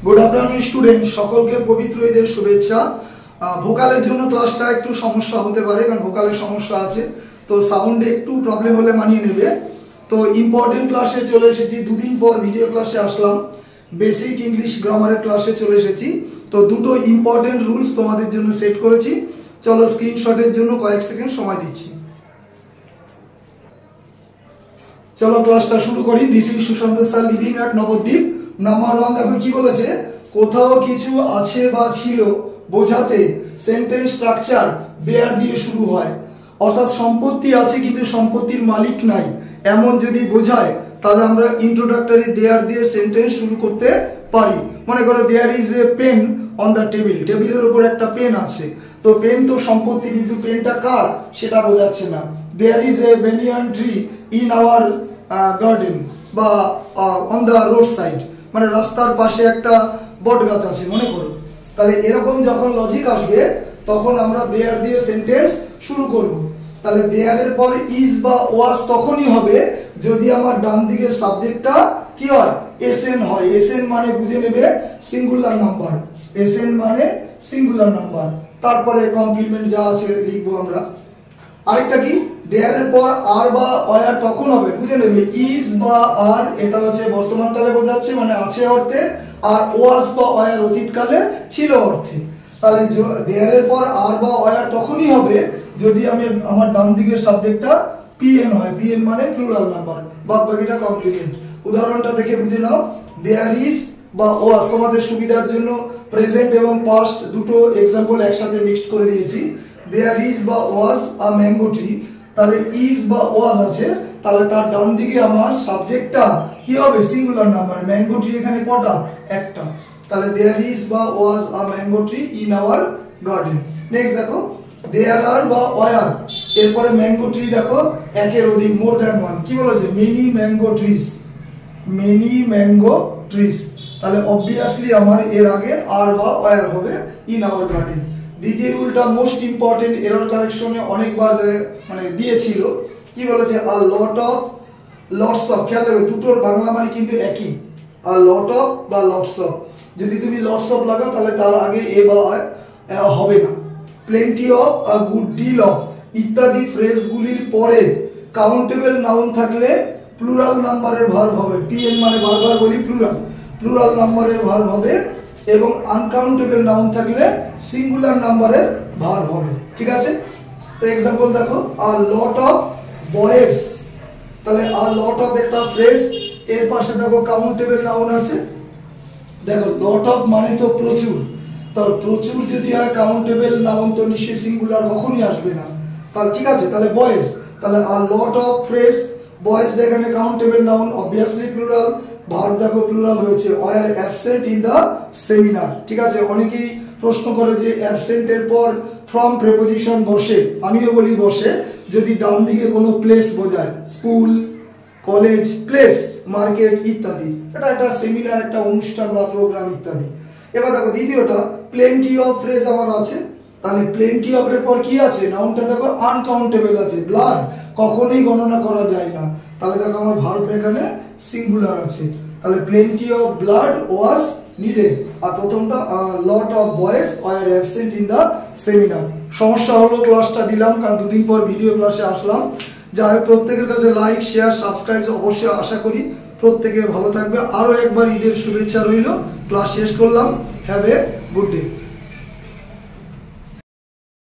Good afternoon student, সকলকে পবিত্র ঈদের শুভেচ্ছা। ভোকালের জন্য ক্লাসটা একটু সমস্যা হতে পারে, কারণ ভোকালের সমস্যা আছে, তো সাউন্ডে একটু প্রবলেম হলে মানিয়ে নেবে। তো ইম্পর্টেন্ট ক্লাসে চলে এসেছি, দুদিন পর ভিডিও ক্লাসে আসলাম। বেসিক ইংলিশ গ্রামারের ক্লাসে চলে এসেছি। তো দুটো ইম্পর্টেন্ট রুলস তোমাদের জন্য সেট করেছি। চলো স্ক্রিনশটের জন্য কয়েক সেকেন্ড সময় দিচ্ছি। চলো ক্লাসটা শুরু করি। This is Sushanta sir, living at Nabadwip. Number 1 দেখো কি বলেছে, কোথাও কিছু আছে বা ছিল বোঝাতে সেন্টেন্স স্ট্রাকচার দেয়ার দিয়ে শুরু হয়। অর্থাৎ সম্পত্তি আছে কিন্তু সম্পত্তির মালিক নাই, এমন যদি বোঝায় তাহলে আমরা ইন্ট্রোডাক্টরি দেয়ার দিয়ে সেন্টেন্স শুরু করতে পারি। মনে করো there is a pen on the table, টেবিলের উপর একটা পেন আছে, তো পেন তো সম্পত্তি কিন্তু পেনটা কার সেটা বোঝাচ্ছে না। There is a banyan tree in our garden বা অন দ্য রোড সাইড, মানে রাস্তার পাশে একটা বট গাছ আছে মনে করো। তাহলে এরকম যখন লজিক আসবে তখন আমরা দেয়ার দিয়ে সেন্টেন্স শুরু করব। তাহলে দেয়ারের পর ইজ বা ওয়াজ তখনই হবে যদি আমার ডান দিকের সাবজেক্টটা কি হয়, এসএন হয়। এসএন মানে বুঝে নেবে সিঙ্গুলার নাম্বার, এসএন মানে সিঙ্গুলার নাম্বার। তারপরে কমপ্লিমেন্ট যা আছে লিখবো আমরা। আরেকটা কি, দেয়ারের পর আর বা ওয়ার তখন হবে, বুঝে নেবে ইজ বা আর, এটা হচ্ছে বর্তমানকালে বোঝাচ্ছে মানে আছে অর্থে, আর ওয়াজ বা ওয়ার অতীতকালে ছিল অর্থে। তাহলে দেয়ারের পর আর বা ওয়ার তখনই হবে যদি আমি আমার ডান দিকের সাবজেক্টটা পিএন হয়। পিএন মানে প্লুরাল নাম্বার, বাদ বাকিটা কমপ্লিমেন্ট। উদাহরণটা দেখে বুঝে নাও। দেয়ার ইজ বা ওয়াজ, তোমাদের সুবিধার জন্য প্রেজেন্ট এবং পাস্ট দুটো এক্সাম্পল একসাথে মিক্সড করে দিয়েছি। দেয়ার ইজ বা ওয়াজ আ ম্যাঙ্গো ট্রি, তাহলে ইজ বা ওয়াজ আছে, তাহলে তার ডান দিকে আমার সাবজেক্টটা কি হবে, সিঙ্গুলার নাম্বার। ম্যাঙ্গো ট্রি এখানে কটা, একটা। তাহলে দেয়ার ইজ বা was a mango tree in our garden. Next দেখো, দেয়ার আর বা ওয়ার, এরপরে ম্যাঙ্গো ট্রি দেখো একের অধিক, মোর দ্যান ওয়ান। কি বলেছে, many mango trees, many mango trees. তাহলে অবভিয়াসলি আমার এর আগে আর বা ওয়ার হবে ইন আওয়ার গার্ডেন। দ্বিতীয় রুলটা মোস্ট ইম্পর্টেন্ট, এরর কারেকশনে অনেকবার মানে দিয়েছিল। কি বলেছে, আ লট অফ, লটস অফ। খেয়াল রাখবে দুটোর বাংলা মানে কিন্তু একই, আ লট অফ বা লটস অফ। যদি তুমি লটস অফ লাগাও তাহলে তার আগে এ বা হবে না। Plenty of, a good deal of ইত্যাদি ফ্রেজগুলির পরে কাউন্টেবল নাউন থাকলে প্লুরাল নাম্বারের ভার্ব হবে। পিএন মানে বারবার বলি প্লুরাল, প্লুরাল নাম্বারের ভার্ব হবে। এবং আনকাউন্টেবল নাউন থাকলে সিঙ্গুলার নাম্বারের ভার্ব হবে। ঠিক আছে, তো এক্সাম্পল দেখো, আ লট অফ বয়েজ, তাহলে আ লট অফ একটা ফ্রেজ, এর পাশে দেখো কাউন্টেবল নাউন আছে। দেখো লট অফ মানে তো প্রচুর, তো প্রচুর যদি হয় কাউন্টেবল নাউন তো নিশ্চয়ই সিঙ্গুলার কখনই আসবে না। তাহলে ঠিক আছে, তাহলে বয়েজ, তাহলে a lot of phrase, boys এখানে countable noun, obviously plural. Verb দেখো প্লুরাল হয়েছে, were absent in the seminar. ঠিক আছে, অনেকেই প্রশ্ন করে যে অ্যাবসেন্ট এর পর ফ্রম প্রেপোজিশন বসে, আমিও বলি বসে যদি ডান দিকে কোনো প্লেস বোঝায়, স্কুল, কলেজ, প্লেস, মার্কেট ইত্যাদি। এটা একটা সেমিনার, একটা অনুষ্ঠান বা প্রোগ্রাম ইত্যাদি। এবার দেখো দ্বিতীয়টা, প্লেন্টি অফ ফ্রেজ আমার আছে, তাহলে প্লেন্টি অফ এর পর কি আছে, নাউনটা দেখো আনকাউন্টেবল আছে, ব্লাড কখনোই গণনা করা যায় না। তাহলে দেখো আমার ভার্ব এখানে সিঙ্গুলার আছে, তাহলে plenty of blood was needed. আর প্রথমটা lot of boys were absent in the seminar. সমস্যা হলো ক্লাসটা দিলাম কারণ দুদিন পর ভিডিও ক্লাসে আসলাম। যাই হোক, প্রত্যেকের কাছে লাইক, শেয়ার, সাবস্ক্রাইব অবশ্যই আশা করি। প্রত্যেকে ভালো থাকবে। আরো একবার ঈদের শুভেচ্ছা রইল। ক্লাস শেষ করলাম। Have a good day.